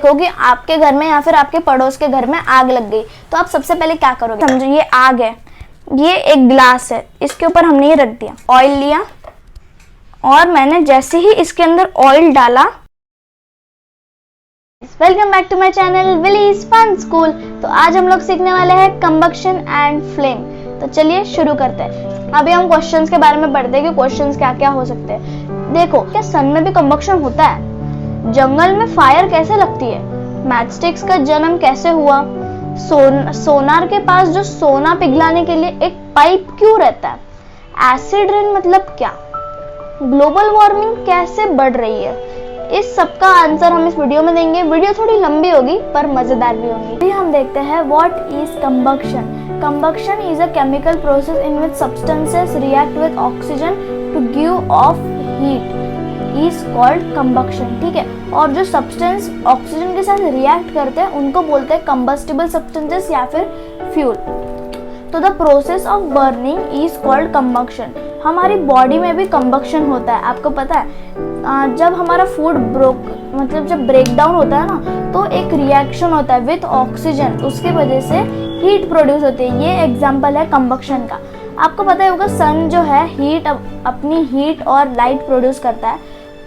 देखो कि आपके घर में या फिर आपके पड़ोस के घर में आग लग गई, तो आप सबसे पहले क्या करोगे? समझो ये आग है, ये एक ग्लास है, इसके ऊपर हमने ये रख दिया, ऑयल लिया और मैंने जैसे ही इसके अंदर ऑयल डाला, welcome back to my channel विलीज फन स्कूल। तो आज हम लोग सीखने वाले हैं कंबक्शन एंड फ्लेम। तो चलिए शुरू करते हैं। अभी हम क्वेश्चंस के बारे में पढ़ते हैं कि क्वेश्चंस क्या क्या हो सकते हैं। देखो, क्या सन में भी कंबक्शन होता है? जंगल में फायर कैसे लगती है? मैचस्टिक्स का जन्म कैसे हुआ? सोनार के पास जो सोना पिघलाने के लिए एक पाइप क्यों रहता है? एसिड रेन मतलब क्या? ग्लोबल वार्मिंग कैसे बढ़ रही है? इस सब का आंसर हम इस वीडियो में देंगे। वीडियो थोड़ी लंबी होगी पर मजेदार भी होगी। अभी हम देखते हैं what is combustion. Combustion is a chemical process in which substances react with oxygen to give off heat is called combustion. ठीक है, और जो सब्सटेंस ऑक्सीजन के साथ रिएक्ट करते हैं उनको बोलते हैं कंबस्टिबल सब्सटेंसेस या फिर फ्यूल। तो the process of burning is called combustion. हमारी बॉडी में भी कंबक्शन होता है, आपको पता है? जब हमारा फूड जब ब्रेक डाउन होता है ना, तो एक रिएक्शन होता है विथ ऑक्सीजन, उसके वजह से हीट प्रोड्यूस होती है। ये एग्जांपल है कंबक्शन का। आपको पता होगा सन जो है अपनी हीट और लाइट प्रोड्यूस करता है,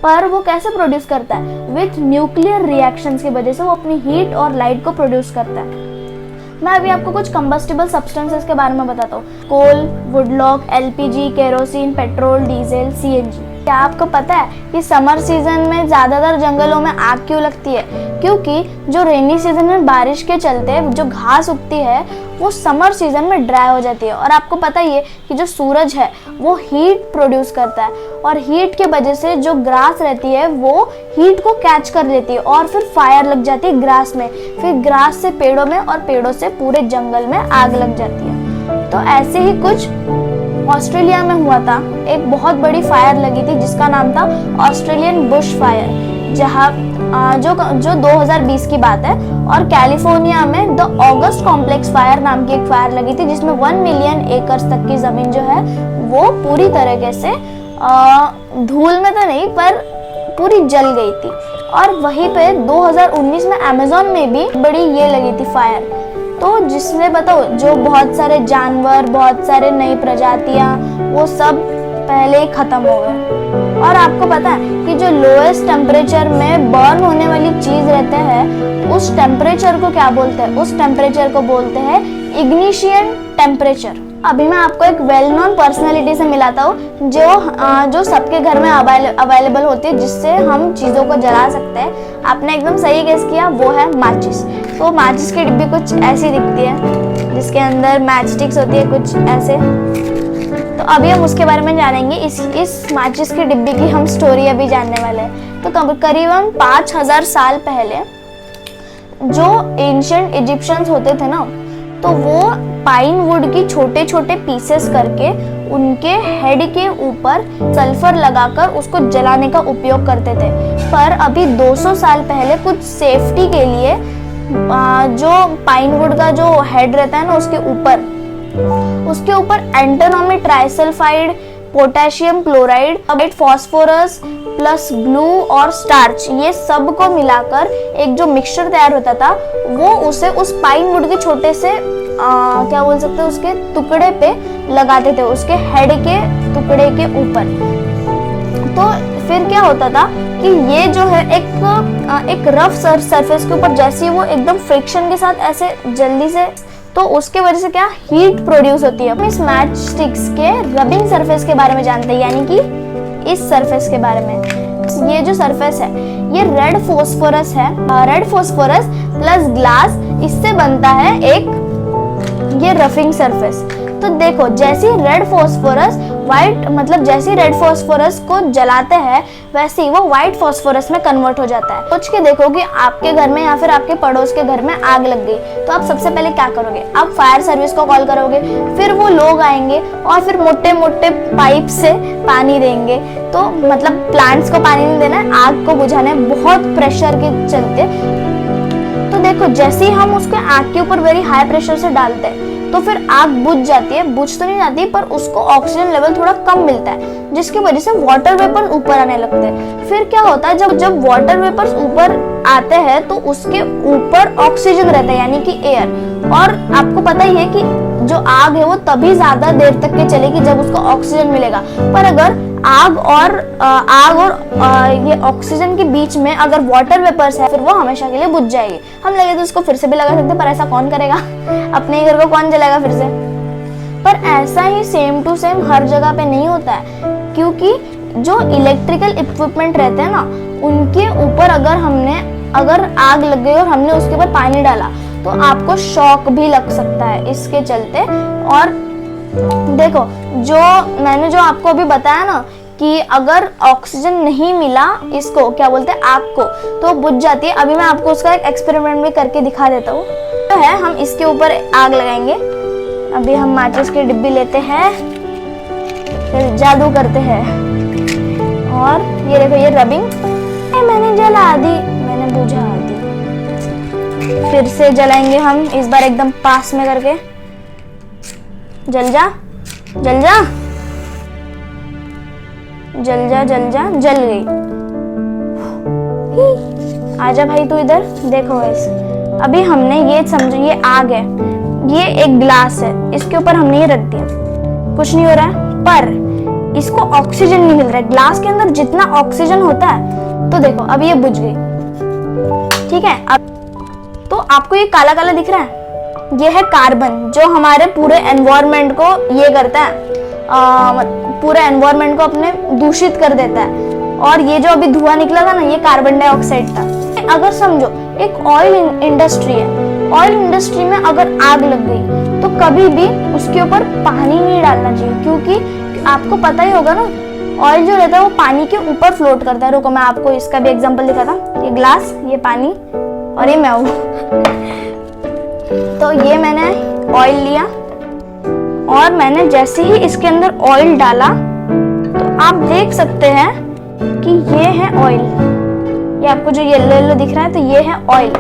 पर वो कैसे प्रोड्यूस करता है? विथ न्यूक्लियर रिएक्शंस की वजह से वो अपनी हीट और लाइट को प्रोड्यूस करता है। मैं अभी आपको कुछ कंबस्टिबल सब्सटेंसेस के बारे में बताता हूँ। Coal, wood log, LPG, kerosene, petrol, diesel, CNG. क्या आपको पता है कि समर सीजन में ज्यादातर जंगलों में आग क्यों लगती है? क्योंकि जो रेनी सीजन में बारिश के चलते जो घास उगती है वो समर सीजन में ड्राई हो जाती है। और आपको पता ही है कि जो सूरज है वो हीट प्रोड्यूस करता है, और हीट के वजह से जो ग्रास रहती है वो हीट को कैच कर लेती है और फिर फायर लग जाती है ग्रास में। फिर ग्रास से पेड़ों में और पेड़ों से पूरे जंगल में आग लग जाती है। तो ऐसे ही कुछ ऑस्ट्रेलिया में हुआ था। एक बहुत बड़ी फायर लगी थी जिसका नाम था ऑस्ट्रेलियन बुश फायर, जहाँ जो 2020 की बात है। और कैलिफोर्निया में द ऑगस्ट कॉम्प्लेक्स फायर नाम की एक फायर लगी थी जिसमें 1 मिलियन एकड़ तक की जमीन जो है वो पूरी तरीके से धूल में तो नहीं पर पूरी जल गई थी। और वहीं पे 2019 में अमेज़न में भी बड़ी ये लगी थी फायर, तो जिसमें बताओ जो बहुत सारे जानवर, बहुत सारे नई प्रजातियां वो सब पहले ही खत्म हो गए। और आपको पता है कि जो लोएस्ट टेम्परेचर में बर्न होने वाली चीज रहते हैं उस टेम्परेचर को क्या बोलते हैं? उस टेम्परेचर को बोलते हैं इग्निशियन टेम्परेचर। अभी मैं आपको एक वेल नोन पर्सनैलिटी से मिलाता हूँ जो सबके घर में अवेलेबल होती है, जिससे हम चीज़ों को जला सकते हैं। आपने एकदम सही गेस किया, वो है माचिस। तो माचिस की डिब्बी कुछ ऐसी दिखती है जिसके अंदर मैच स्टिक्स होती है कुछ ऐसे। तो अभी हम उसके बारे में जानेंगे। इस माचिस की डिब्बी की हम स्टोरी अभी जानने वाले हैं। तो करीबन 5000 साल पहले जो एंशिएंट इजिप्शियंस होते थे ना, तो वो पाइन वुड की छोटे छोटे पीसेस करके उनके हेड के ऊपर सल्फर लगाकर उसको जलाने का उपयोग करते थे। पर अभी 200 साल पहले कुछ सेफ्टी के लिए जो पाइन वुड का जो हेड रहता है ना उसके ऊपर antimony trisulphide, potassium chloride, phosphorus plus glue और स्टार्च, ये सब को मिलाकर एक जो मिक्सचर तैयार होता था वो उसे उस पाइन वुड के छोटे से क्या बोल सकते हैं उसके टुकड़े पे लगाते थे, उसके हेड के टुकड़े के ऊपर। तो फिर क्या होता था कि ये जो है एक रफ सरफेस के ऊपर जैसे वो एकदम फ्रिक्शन के साथ ऐसे जल्दी से, तो उसके वजह से क्या हीट प्रोड्यूस होती है। इस मैच स्टिक्स के रबिंग सरफेस के बारे में जानते हैं, यानी कि इस सरफेस के बारे में। ये जो सरफेस है ये रेड फास्फोरस है, रेड फास्फोरस प्लस ग्लास, इससे बनता है एक ये रफिंग सरफेस। तो देखो जैसे रेड फास्फोरस को जलाते हैं वैसे ही वो व्हाइट फास्फोरस में कन्वर्ट हो जाता है। सोच के देखो कि आपके घर में या फिर आपके पड़ोस के घर में आग लग गई, तो आप सबसे पहले क्या करोगे? आप फायर सर्विस को कॉल करोगे, फिर वो लोग आएंगे और फिर मोटे मोटे पाइप से पानी देंगे। तो मतलब प्लांट्स को पानी नहीं देना है, आग को बुझाना है बहुत प्रेशर के चलते। तो देखो जैसे ही हम उसके आग के ऊपर वेरी हाई प्रेशर से डालते हैं तो फिर आग बुझ जाती है, बुझ तो नहीं जाती पर उसको ऑक्सीजन लेवल थोड़ा कम मिलता है, जिसकी वजह से वाटर वेपर ऊपर आने लगते हैं। फिर क्या होता है, जब वाटर वेपर्स ऊपर आते हैं तो उसके ऊपर ऑक्सीजन रहता है यानी कि एयर। और आपको पता ही है कि जो आग है वो तभी ज्यादा देर तक के चलेगी जब उसको ऑक्सीजन मिलेगा। पर अगर आग और ये ऑक्सीजन के बीच में अगर वाटर वेपर्स है, फिर वो हमेशा के लिए बुझ जाएगी। हम लगे तो इसको फिर से भी लगा सकते हैं, पर ऐसा कौन करेगा अपने ही घर को कौन जलाएगा फिर से। पर ऐसा ही सेम टू सेम हर जगह पे नहीं होता है, क्योंकि जो इलेक्ट्रिकल इक्विपमेंट रहते हैं ना, उनके ऊपर अगर आग लग गई और हमने उसके ऊपर पानी डाला तो आपको शॉक भी लग सकता है इसके चलते। और देखो, मैंने जो आपको अभी बताया ना कि अगर ऑक्सीजन नहीं मिला इसको, क्या बोलते हैं, आग को, तो बुझ जाती है। अभी मैं आपको उसका एक एक्सपेरिमेंट भी करके दिखा देता हूँ। तो है, हम इसके ऊपर आग लगाएंगे। अभी हम माचिस की डिब्बी लेते हैं, फिर जादू करते हैं, और ये देखो ये रबिंग मैंने जला दी, मैंने बुझा दी। फिर से जलाएंगे हम, इस बार एकदम पास में करके। जल जा जल जा जल जा जल जा, जल गई। आजा भाई तू इधर, देखो वैसे। अभी हमने ये समझो, ये आग है, ये एक ग्लास है, इसके ऊपर हमने ये रख दिया, कुछ नहीं हो रहा है, पर इसको ऑक्सीजन नहीं मिल रहा है। ग्लास के अंदर जितना ऑक्सीजन होता है, तो देखो अब ये बुझ गई, ठीक है। अब तो आपको ये काला काला दिख रहा है, ये है कार्बन, जो हमारे पूरे एनवायरनमेंट को ये करता है, पूरे एनवायरनमेंट को अपने दूषित कर देता है। और ये जो अभी धुआं निकला था ना, ये कार्बन डाइऑक्साइड था। अगर समझो एक ऑयल इंडस्ट्री है, ऑयल इंडस्ट्री में अगर आग लग गई तो कभी भी उसके ऊपर पानी नहीं डालना चाहिए, क्योंकि आपको पता ही होगा ना, ऑयल जो रहता है वो पानी के ऊपर फ्लोट करता है। रुको मैं आपको इसका भी एग्जांपल दिखाता। ये ग्लास, ये पानी, और ये मैं हूँ। तो ये मैंने ऑयल लिया, और मैंने जैसे ही इसके अंदर ऑयल डाला तो आप देख सकते हैं कि ये है ऑयल। ये आपको जो येलो येलो दिख रहा है, तो ये है ऑयल।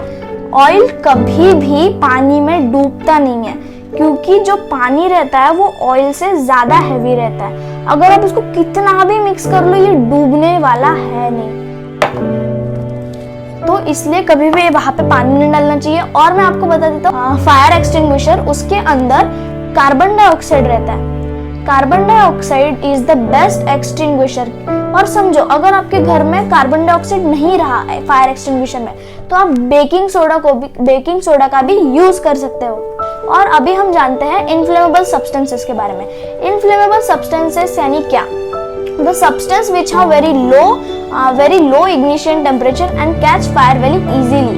ऑयल कभी भी पानी में डूबता नहीं है, क्योंकि जो पानी रहता है वो ऑयल से ज्यादा हैवी रहता है। अगर आप इसको कितना भी मिक्स कर लो, ये डूबने वाला है नहीं। तो इसलिए कभी भी वहां पे पानी नहीं डालना चाहिए। और मैं आपको बता देता हूँ, फायर एक्सटिंग्विशर, उसके अंदर कार्बन डाइऑक्साइड रहता है। Carbon dioxide is the best extinguisher. और समझो, अगर आपके घर में कार्बन डाइऑक्साइड नहीं रहा है फायर एक्सटिंग्विशर में, तो आप बेकिंग सोडा का भी यूज कर सकते हो। और अभी हम जानते हैं इनफ्लेमेबल सब्सटेंसेस के बारे में। इनफ्लेमेबल सब्सटेंसेस यानी क्या? The substance which have very low ignition temperature and catch fire very easily.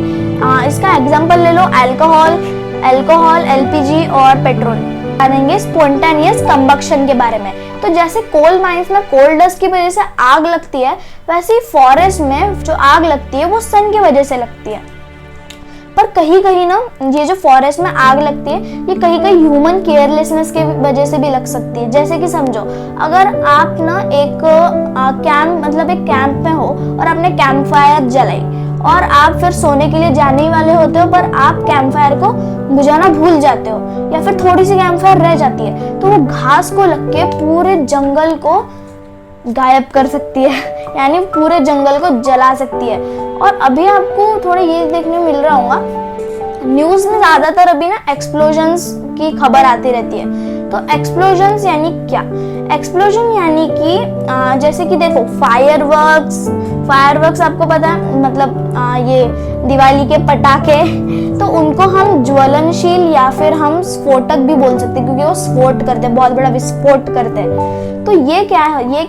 इसका एग्जांपल ले लो, अल्कोहल, एलपीजी और पेट्रोल। जानेंगे स्पॉन्टेनियस कंबक्शन के बारे में। तो जैसे कोल माइंस में कोल डस्ट की वजह से आग लगती है, वैसे ही फॉरेस्ट में जो आग लगती है वो सन की वजह से लगती है। पर कहीं कहीं ना, ये जो फॉरेस्ट में आग लगती है, ये कहीं कहीं ह्यूमन केयरलेसनेस की वजह से भी लग सकती है। जैसे कि समझो, अगर आप ना एक कैंप में हो और आपने कैंप फायर जलाई, और आप फिर सोने के लिए जाने ही वाले होते हो, पर आप कैंप फायर को बुझाना भूल जाते हो, या फिर थोड़ी सी कैंप फायर रह जाती है, तो वो घास को लग के पूरे जंगल को गायब कर सकती है, यानी पूरे जंगल को जला सकती है। और अभी आपको थोड़ा ये देखने मिल रहा होगा, न्यूज में ज्यादातर अभी ना एक्सप्लोजन्स की खबर आती रहती है। तो एक्सप्लोजन्स यानी क्या? एक्सप्लोजन यानी कि जैसे कि देखो, फायरवर्क्स आपको पता है, मतलब ये दिवाली के पटाखे, तो उनको हम ज्वलनशील या फिर हम स्फोटक भी बोल सकते हैं, क्योंकि वो स्फोट करते हैं, बहुत बड़ा विस्फोट करते हैं। तो ये क्या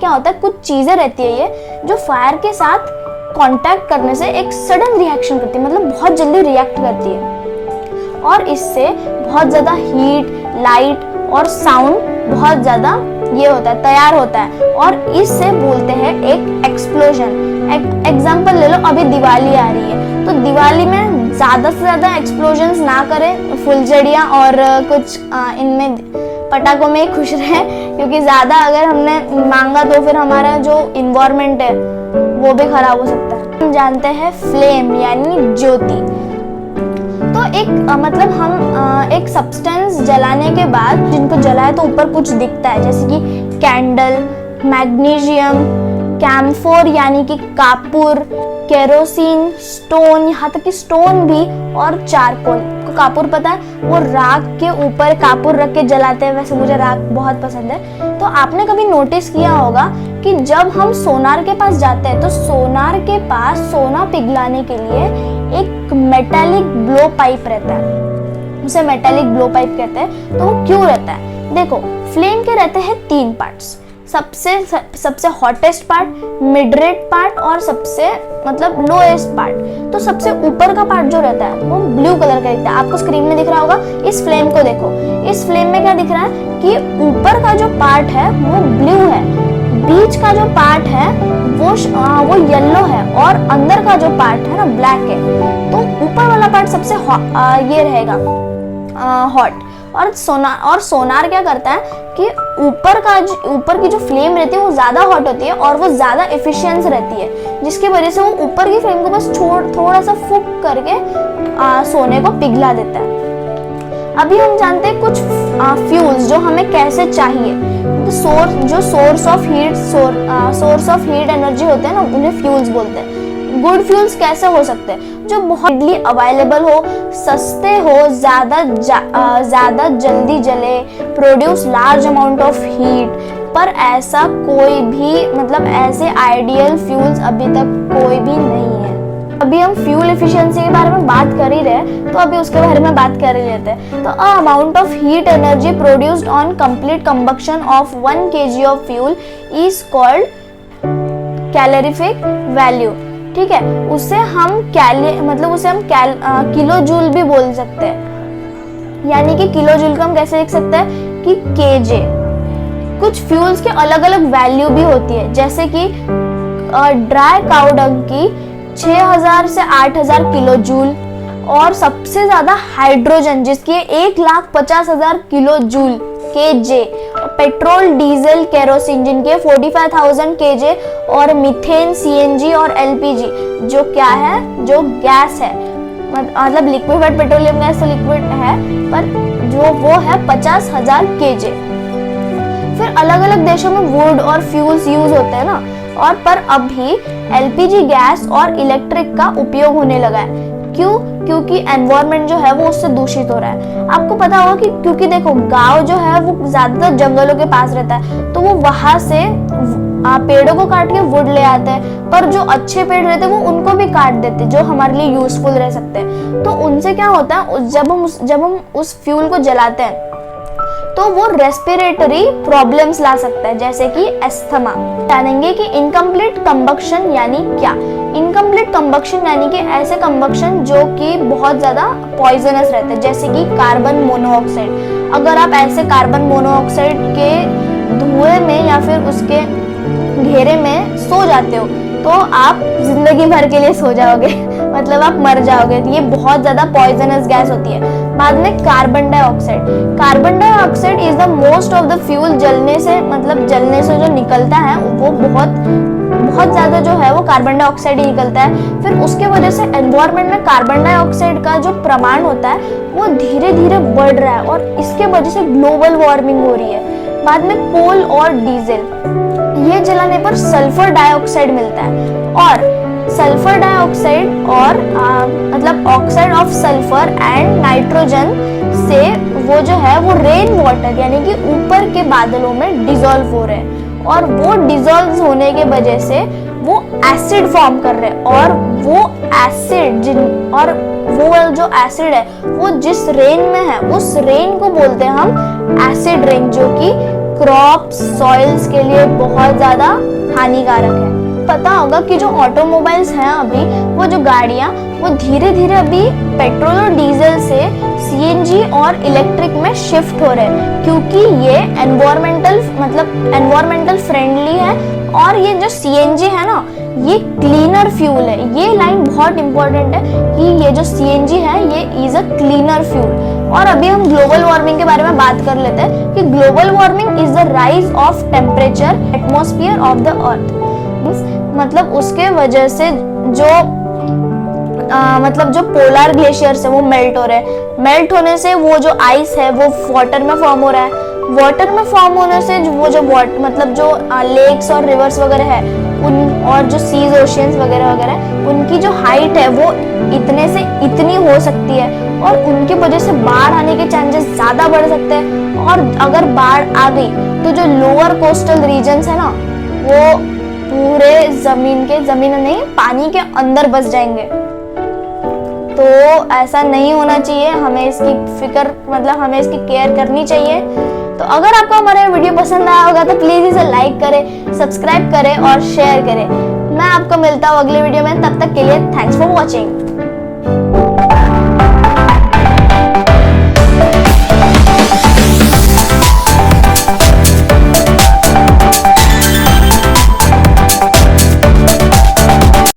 होता है, कुछ चीजें रहती है ये जो फायर के साथ कांटेक्ट करने से एक सडन रिएक्शन करती है, मतलब बहुत जल्दी रिएक्ट करती है, और इससे बहुत ज्यादा हीट, लाइट और साउंड बहुत ज्यादा ये होता है, तैयार होता है, और इससे बोलते हैं एक एक्सप्लोजन। एग्जाम्पल ले लो, अभी दिवाली आ रही है, तो दिवाली में ज्यादा से ज्यादा एक्सप्लोजन्स ना करें, फुलझड़ियाँ और कुछ इनमें पटाखों में ही खुश रहें, क्योंकि ज्यादा अगर हमने मांगा तो फिर हमारा जो इन्वायरमेंट है वो भी खराब हो सकता है। हम जानते हैं फ्लेम यानी ज्योति। तो एक मतलब हम एक सब्सटेंस जलाने के बाद जिनको जलाए तो ऊपर कुछ दिखता है, जैसे कि कैंडल, मैग्नीशियम, कैम्फोर यानी कि कापूर, केरोसिन, स्टोन, यहाँ तक कि स्टोन भी, और चारकोल। को कापूर पता है, वो राख के ऊपर कापूर रख के जलाते हैं। वैसे मुझे राख बहुत पसंद है। तो आपने कभी नोटिस किया होगा कि जब हम सोनार के पास जाते हैं तो सोनार के पास सोना पिघलाने के लिए एक मेटालिक ब्लो पाइप रहता है, उसे मेटालिक ब्लो पाइप कहते हैं। तो वो क्यों रहता है? देखो, फ्लेम के रहते हैं 3 पार्ट्स, सबसे हॉटेस्ट पार्ट, मिडरेट पार्ट और सबसे मतलब लोएस्ट पार्ट। तो सबसे ऊपर का पार्ट जो रहता है वो ब्लू कलर का दिखता है। आपको स्क्रीन में दिख रहा होगा। इस फ्लेम को देखो, इस फ्लेम में क्या दिख रहा है कि ऊपर का जो पार्ट है वो ब्लू है, बीच का जो पार्ट है वो येलो है, और अंदर का जो पार्ट है ना ब्लैक है। तो ऊपर वाला पार्ट सबसे ये रहेगा हॉट। और सोनार क्या करता है कि ऊपर की जो फ्लेम रहती है वो ज्यादा हॉट होती है और वो ज्यादा एफिशिएंस रहती है, जिसकी वजह से वो ऊपर की फ्लेम को बस थोड़ा सा फूक करके सोने को पिघला देता है। अभी हम जानते हैं कुछ फ्यूल्स जो हमें कैसे चाहिए। तो सोर्स ऑफ हीट एनर्जी होते हैं ना, उन्हें फ्यूल्स बोलते हैं। गुड फ्यूल्स कैसे हो सकते हैं? जो बहुत इजीली अवेलेबल हो, सस्ते हो, ज्यादा जल्दी जले, produce large amount of heat. पर ऐसा कोई भी मतलब ऐसे आइडियल फ्यूल्स अभी तक कोई भी नहीं है। अभी हम फ्यूल एफिशिएंसी के बारे में बात कर ही रहे, तो अभी उसके बारे में बात कर ही लेते हैं। तो amount of heat energy produced on complete combustion of 1 kg of fuel is called calorific value. ठीक है, उसे हम किलो जूल भी बोल सकते हैं। यानी कि किलो जूल को हम कैसे लिख सकते हैं कि केजे। कुछ फ्यूल्स के अलग अलग वैल्यू भी होती है, जैसे कि ड्राई काउ डंग की 6000 से 8000 किलो जूल, और सबसे ज्यादा हाइड्रोजन जिसकी 1,50,000 kilo joule KJ, petrol, diesel, kerosene जिनके 45,000 केजे, और मीथेन, सीएनजी और एलपीजी जो क्या है, जो गैस है, मतलब लिक्विफाइड पेट्रोलियम गैस तो लिक्विड है, पर जो वो है 50,000 केजे। फिर अलग अलग देशों में वुड और फ्यूल्स यूज होते हैं ना, और पर अभी एलपीजी गैस और इलेक्ट्रिक का उपयोग होने लगा है। क्यों? क्योंकि एनवायरनमेंट जो है वो उससे दूषित हो रहा है। आपको पता होगा कि क्योंकि देखो, गांव जो है वो ज्यादातर जंगलों के पास रहता है, तो वो वहां से पेड़ों को काट के वुड ले आते हैं, पर जो अच्छे पेड़ रहते हैं वो उनको भी काट देते हैं जो हमारे लिए यूजफुल रह सकते हैं। तो उनसे क्या होता है, जब हम उस फ्यूल को जलाते हैं तो वो रेस्पिरेटरी प्रॉब्लम्स ला सकता है, जैसे कि एस्थमा। जानेंगे कि इनकम्प्लीट कंबक्शन यानी क्या। इनकम्प्लीट कंबक्शन यानी कि ऐसे कंबक्शन जो कि बहुत ज्यादा पॉइजनस रहते हैं, जैसे कि कार्बन मोनोऑक्साइड। अगर आप ऐसे कार्बन मोनोऑक्साइड के धुएं में या फिर उसके घेरे में सो जाते हो तो आप जिंदगी भर के लिए सो जाओगे मतलब आप मर जाओगे। ये बहुत ज्यादा पॉइजनस गैस होती है। बाद में carbon dioxide. Carbon dioxide is the most of the fuel जलने से जो निकलता है वो बहुत ज्यादा जो है वो कार्बन डाइऑक्साइड ही निकलता है। फिर उसके वजह से एनवायरनमेंट में कार्बन डाइऑक्साइड का जो प्रमाण होता है वो धीरे धीरे बढ़ रहा है, और इसके वजह से ग्लोबल वार्मिंग हो रही है। बाद में कोल और डीजल, ये जलाने पर सल्फर डाइऑक्साइड मिलता है, और सल्फर डाइऑक्साइड और मतलब oxide of sulphur and nitrogen से वो जो है वो रेन वाटर यानी कि ऊपर के बादलों में डिसॉल्व हो रहे हैं, और वो डिसॉल्व होने के वजह से वो एसिड फॉर्म कर रहे हैं, और वो जो एसिड है वो जिस रेन में है उस रेन को बोलते हैं हम एसिड रेन, जो कि क्रॉप्स, सॉइल्स के लिए बहुत ज्यादा हानिकारक है। पता होगा कि जो ऑटोमोबाइल्स हैं अभी, वो जो गाड़ियां, वो धीरे धीरे अभी पेट्रोल और डीजल से सीएनजी और इलेक्ट्रिक में शिफ्ट हो रहे हैं, क्योंकि ये एनवायरमेंटल फ्रेंडली है, और ये जो सीएनजी है ना, ये क्लीनर फ्यूल है। ये लाइन बहुत इंपॉर्टेंट है कि ये जो सीएनजी है ये इज अ क्लीनर फ्यूल। और अभी हम ग्लोबल वार्मिंग के बारे में बात कर लेते हैं कि global warming is the rise of temperature atmosphere of the earth. मतलब उसके वजह से जो मतलब जो पोलर ग्लेशियर्स है वो मेल्ट हो रहे हैं। मेल्ट होने से वो जो आइस है वो वाटर में फॉर्म हो रहा है। वाटर में फॉर्म होने से वो जो मतलब जो लेक्स और रिवर्स वगैरह है उन, और जो सीज ओशियंस वगैरह वगैरह, उनकी जो हाइट है वो इतने से इतनी हो सकती है, और उनकी वजह से बाढ़ आने के चांसेस ज़्यादा बढ़ सकते हैं। और अगर बाढ़ आ गई तो जो लोअर कोस्टल रीजन्स है ना, वो पूरे जमीन नहीं, पानी के अंदर बस जाएंगे। तो ऐसा नहीं होना चाहिए, हमें इसकी फिक्र, मतलब हमें इसकी केयर करनी चाहिए। तो अगर आपको हमारा वीडियो पसंद आया होगा तो प्लीज इसे लाइक करें, सब्सक्राइब करें और शेयर करें। मैं आपको मिलता हूँ अगले वीडियो में, तब तक के लिए थैंक्स फॉर वॉचिंग।